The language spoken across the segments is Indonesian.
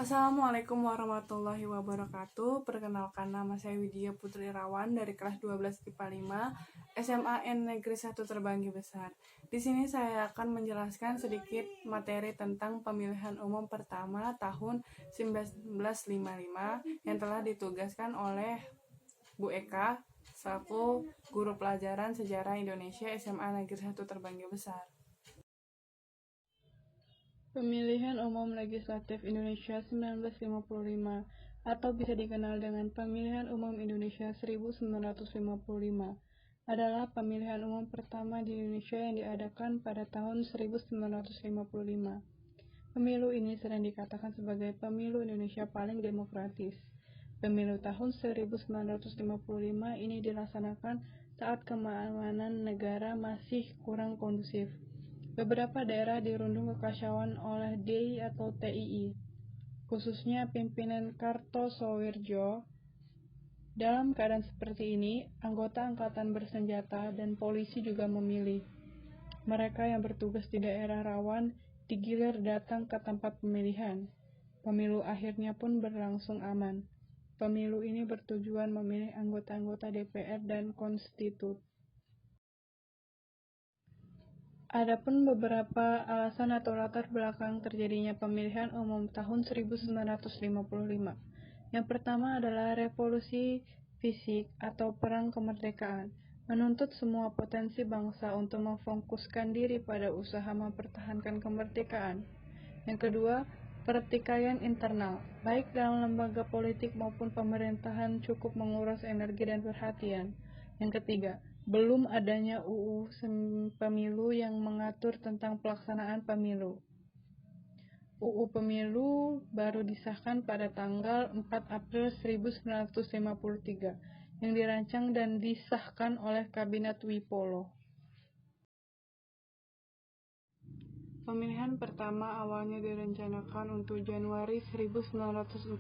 Assalamualaikum warahmatullahi wabarakatuh. Perkenalkan, nama saya Widya Putri Irawan dari kelas 12 IPA 5 SMA Negeri 1 Terbanggi Besar. Di sini saya akan menjelaskan sedikit materi tentang pemilihan umum pertama tahun 1955 yang telah ditugaskan oleh Bu Eka selaku guru pelajaran sejarah Indonesia SMA Negeri 1 Terbanggi Besar. Pemilihan Umum Legislatif Indonesia 1955 atau bisa dikenal dengan Pemilihan Umum Indonesia 1955 adalah pemilihan umum pertama di Indonesia yang diadakan pada tahun 1955. Pemilu ini sering dikatakan sebagai pemilu Indonesia paling demokratis. Pemilu tahun 1955 ini dilaksanakan saat keamanan negara masih kurang kondusif. Beberapa daerah dirundung kekacauan oleh DI atau TII, khususnya pimpinan Kartosoewirjo. Dalam keadaan seperti ini, anggota angkatan bersenjata dan polisi juga memilih. Mereka yang bertugas di daerah rawan digilir datang ke tempat pemilihan. Pemilu akhirnya pun berlangsung aman. Pemilu ini bertujuan memilih anggota-anggota DPR dan konstitut. Adapun beberapa alasan atau latar belakang terjadinya pemilihan umum tahun 1955. Yang pertama adalah revolusi fisik atau perang kemerdekaan, menuntut semua potensi bangsa untuk memfokuskan diri pada usaha mempertahankan kemerdekaan. Yang kedua, pertikaian internal, baik dalam lembaga politik maupun pemerintahan cukup menguras energi dan perhatian. Yang ketiga, belum adanya UU Pemilu yang mengatur tentang pelaksanaan pemilu. UU Pemilu baru disahkan pada tanggal 4 April 1953 yang dirancang dan disahkan oleh Kabinet Wipolo. Pemilihan pertama awalnya direncanakan untuk Januari 1946,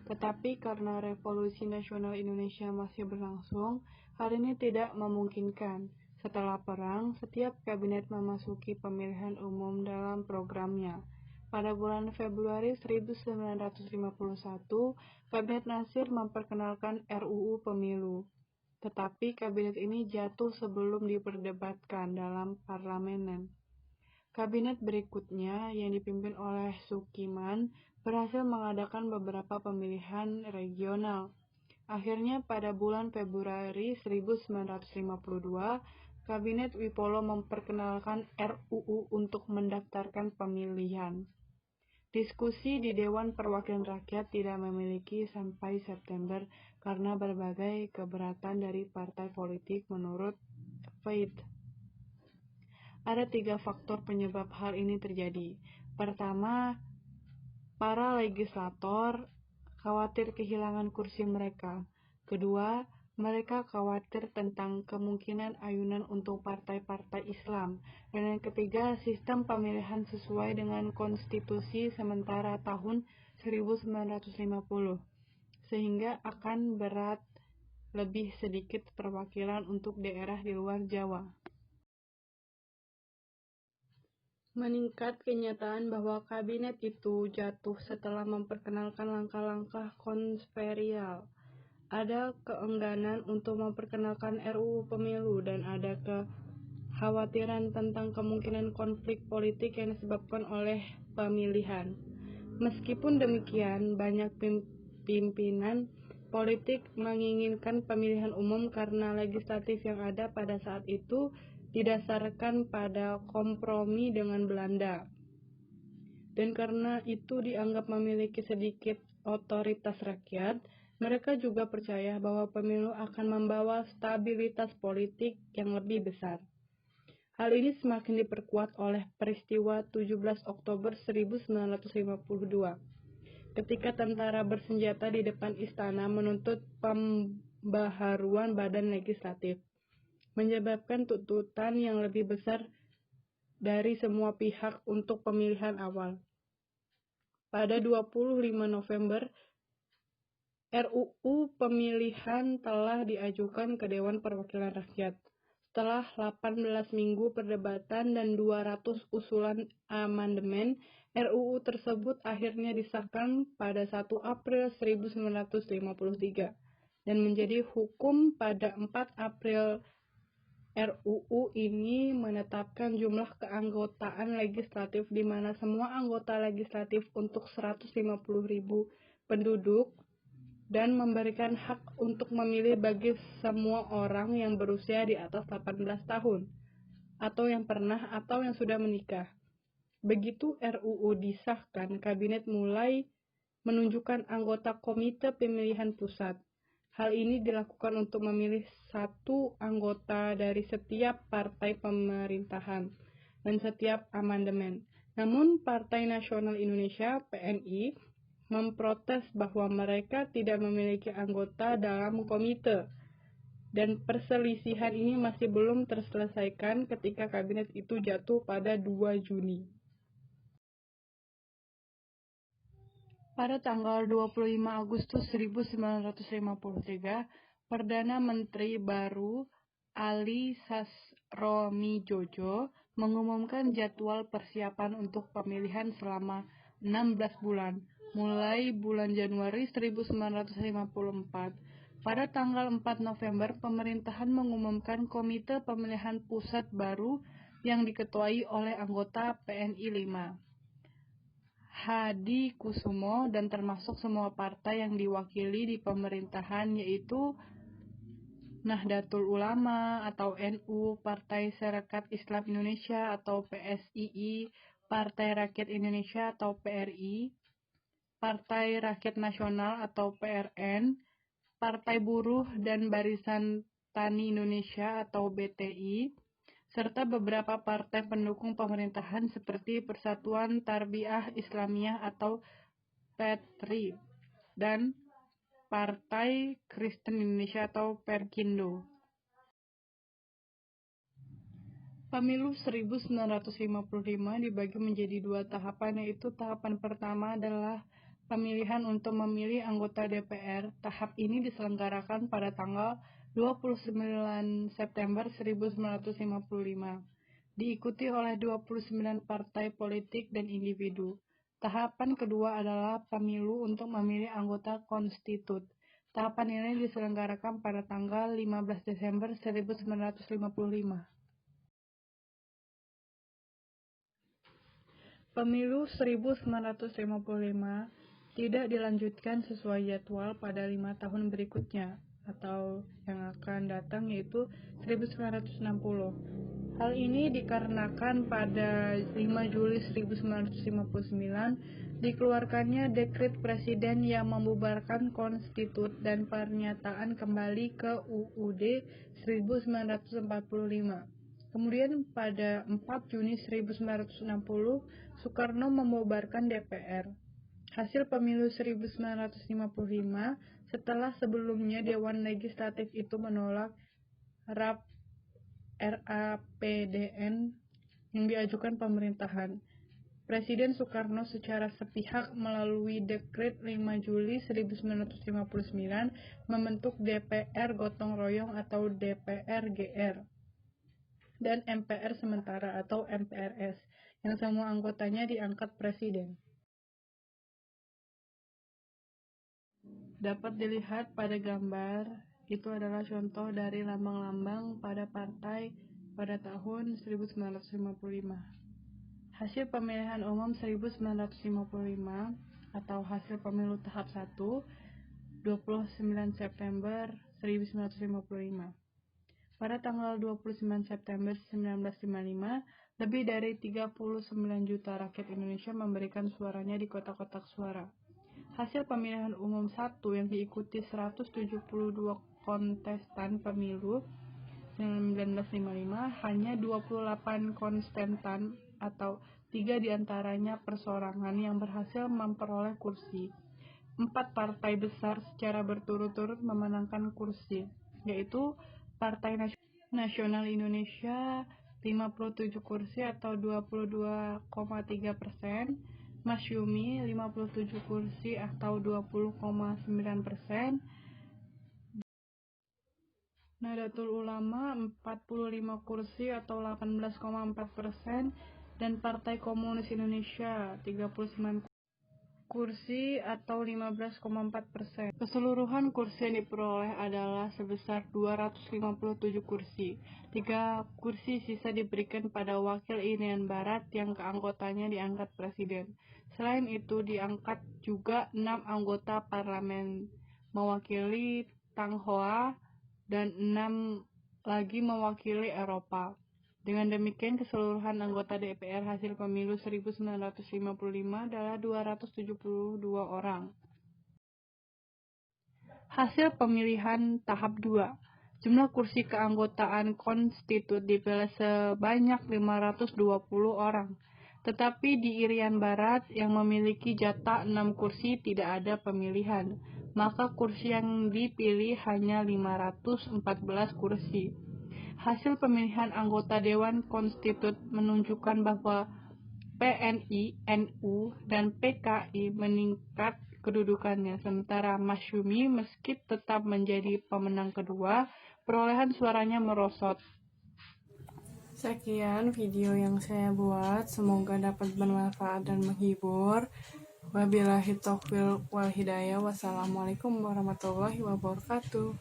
tetapi karena Revolusi Nasional Indonesia masih berlangsung, hal ini tidak memungkinkan. Setelah perang, setiap kabinet memasuki pemilihan umum dalam programnya. Pada bulan Februari 1951, Kabinet Nasir memperkenalkan RUU Pemilu. Tetapi kabinet ini jatuh sebelum diperdebatkan dalam parlemen. Kabinet berikutnya, yang dipimpin oleh Sukiman, berhasil mengadakan beberapa pemilihan regional. Akhirnya pada bulan Februari 1952, Kabinet Wipolo memperkenalkan RUU untuk mendaftarkan pemilihan. Diskusi di Dewan Perwakilan Rakyat tidak memiliki sampai September karena berbagai keberatan dari partai politik menurut Faith. Ada 3 faktor penyebab hal ini terjadi. Pertama, para legislator khawatir kehilangan kursi mereka. Kedua, mereka khawatir tentang kemungkinan ayunan untuk partai-partai Islam. Dan yang ketiga, sistem pemilihan sesuai dengan konstitusi sementara tahun 1950, sehingga akan berat lebih sedikit perwakilan untuk daerah di luar Jawa. Meningkat kenyataan bahwa kabinet itu jatuh setelah memperkenalkan langkah-langkah konsperial. Ada keengganan untuk memperkenalkan RUU Pemilu dan ada kekhawatiran tentang kemungkinan konflik politik yang disebabkan oleh pemilihan. Meskipun demikian, banyak pimpinan politik menginginkan pemilihan umum karena legislatif yang ada pada saat itu didasarkan pada kompromi dengan Belanda. Dan karena itu dianggap memiliki sedikit otoritas rakyat, mereka juga percaya bahwa pemilu akan membawa stabilitas politik yang lebih besar. Hal ini semakin diperkuat oleh peristiwa 17 Oktober 1952, ketika tentara bersenjata di depan istana menuntut pembaharuan badan legislatif, menyebabkan tuntutan yang lebih besar dari semua pihak untuk pemilihan awal. Pada 25 November, RUU Pemilihan telah diajukan ke Dewan Perwakilan Rakyat. Setelah 18 minggu perdebatan dan 200 usulan amandemen, RUU tersebut akhirnya disahkan pada 1 April 1953 dan menjadi hukum pada 4 April. RUU ini menetapkan jumlah keanggotaan legislatif di mana semua anggota legislatif untuk 150.000 penduduk dan memberikan hak untuk memilih bagi semua orang yang berusia di atas 18 tahun atau yang pernah atau yang sudah menikah. Begitu RUU disahkan, kabinet mulai menunjukkan anggota Komite Pemilihan Pusat. Hal ini dilakukan untuk memilih satu anggota dari setiap partai pemerintahan dan setiap amandemen. Namun Partai Nasional Indonesia (PNI) memprotes bahwa mereka tidak memiliki anggota dalam komite, dan perselisihan ini masih belum terselesaikan ketika kabinet itu jatuh pada 2 Juni. Pada tanggal 25 Agustus 1953, Perdana Menteri baru Ali Sastroamidjojo mengumumkan jadwal persiapan untuk pemilihan selama 16 bulan, mulai bulan Januari 1954. Pada tanggal 4 November, pemerintahan mengumumkan Komite Pemilihan Pusat baru yang diketuai oleh anggota PNI 5. Hadi Kusumo dan termasuk semua partai yang diwakili di pemerintahan, yaitu Nahdlatul Ulama atau NU, Partai Sarekat Islam Indonesia atau PSII, Partai Rakyat Indonesia atau PRI, Partai Rakyat Nasional atau PRN, Partai Buruh dan Barisan Tani Indonesia atau BTI, serta beberapa partai pendukung pemerintahan seperti Persatuan Tarbiyah Islamiyah atau PTRI dan Partai Kristen Indonesia atau Perkindo. Pemilu 1955 dibagi menjadi 2 tahapan, yaitu tahapan pertama adalah pemilihan untuk memilih anggota DPR. Tahap ini diselenggarakan pada tanggal 29 September 1955, diikuti oleh 29 partai politik dan individu. Tahapan kedua adalah pemilu untuk memilih anggota konstitut. Tahapan ini diselenggarakan pada tanggal 15 Desember 1955. Pemilu 1955 tidak dilanjutkan sesuai jadwal pada 5 tahun berikutnya atau yang akan datang, yaitu 1960. Hal ini dikarenakan pada 5 Juli 1959 dikeluarkannya dekret presiden yang membubarkan konstitut dan pernyataan kembali ke UUD 1945. Kemudian pada 4 Juni 1960, Soekarno membubarkan DPR. Hasil pemilu 1955 setelah sebelumnya Dewan Legislatif itu menolak RAPDN yang diajukan pemerintahan. Presiden Soekarno secara sepihak melalui Dekret 5 Juli 1959 membentuk DPR Gotong Royong atau DPR-GR dan MPR sementara atau MPRS yang semua anggotanya diangkat presiden. Dapat dilihat pada gambar, itu adalah contoh dari lambang-lambang pada partai pada tahun 1955. Hasil pemilihan umum 1955 atau hasil pemilu tahap 1, 29 September 1955. Pada tanggal 29 September 1955, lebih dari 39 juta rakyat Indonesia memberikan suaranya di kotak-kotak suara. Hasil pemilihan umum 1 yang diikuti 172 kontestan pemilu 1955, hanya 28 kontestan atau 3 diantaranya perseorangan yang berhasil memperoleh kursi. 4 partai besar secara berturut-turut memenangkan kursi, yaitu Partai Nasional Indonesia 57 kursi atau 22,3%, Masyumi 57 kursi atau 20,9%, Nahdlatul Ulama 45 kursi atau 18,4%, dan Partai Komunis Indonesia 39 kursi atau 15,4%. Keseluruhan kursi yang diperoleh adalah sebesar 257 kursi. 3 kursi sisa diberikan pada Wakil Irian Barat yang keanggotaannya diangkat Presiden. Selain itu diangkat juga 6 anggota parlemen mewakili Tionghoa dan 6 lagi mewakili Eropa. Dengan demikian, keseluruhan anggota DPR hasil pemilu 1955 adalah 272 orang. Hasil pemilihan tahap 2. Jumlah kursi keanggotaan konstitut dipilih sebanyak 520 orang. Tetapi di Irian Barat yang memiliki jatah 6 kursi tidak ada pemilihan, maka kursi yang dipilih hanya 514 kursi. Hasil pemilihan anggota Dewan Konstitut menunjukkan bahwa PNI, NU, dan PKI meningkat kedudukannya, sementara Masyumi meski tetap menjadi pemenang kedua, perolehan suaranya merosot. Sekian video yang saya buat, semoga dapat bermanfaat dan menghibur. Wabillahi taufiq wal hidayah. Wassalamualaikum warahmatullahi wabarakatuh.